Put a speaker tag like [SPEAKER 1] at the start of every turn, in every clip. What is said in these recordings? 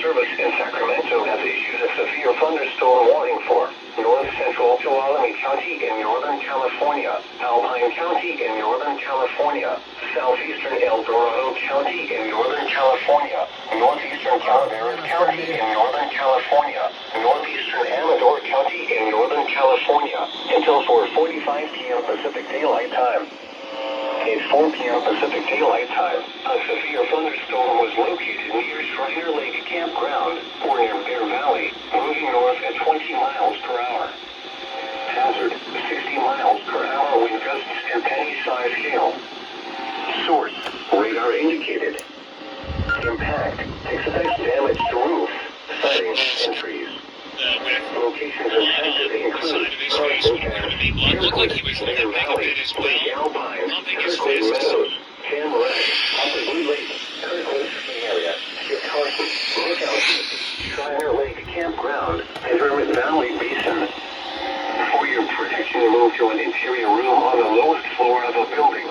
[SPEAKER 1] Service in Sacramento has issued a severe thunderstorm warning for north central Tuolumne County in Northern California, Alpine County in Northern California, southeastern El Dorado County in Northern California, northeastern Calaveras County in Northern California, northeastern Amador County in Northern California, until 4:45 p.m. Pacific Daylight Time. At 4 p.m. Pacific Daylight Time, a severe thunderstorm was located near Shriner Lake Campground, or near Bear Valley, moving north at 20 miles per hour. Hazard, 60 miles per hour wind gusts and penny-sized hail. Source, radar indicated. Impact, expect damage to roofs, siding, and trees. Locations intended include Carson Pass,
[SPEAKER 2] Looked like he was
[SPEAKER 1] Bear Valley, Lake Alpine, Kirkwood Meadows, Tamarack, Upper Blue Lake, Kirkwood skiing area, Skip Carson, Lookout, Shriner Lake Campground, and Hermit Valley Basin. For your protection, move to an interior room on the lowest floor of a building.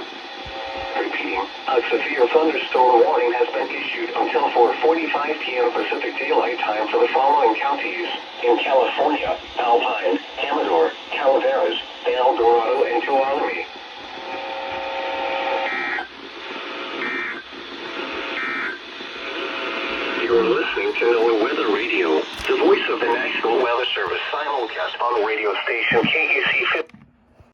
[SPEAKER 1] Repeating, a severe thunderstorm warning has been issued until 4:45 p.m. Pacific Daylight Time for the following counties in California: Alpine, Amador, Calaveras, El Dorado, and Tuolumne. You're listening to NOAA Weather Radio, the voice of the National Weather Service, simulcast on radio station KUC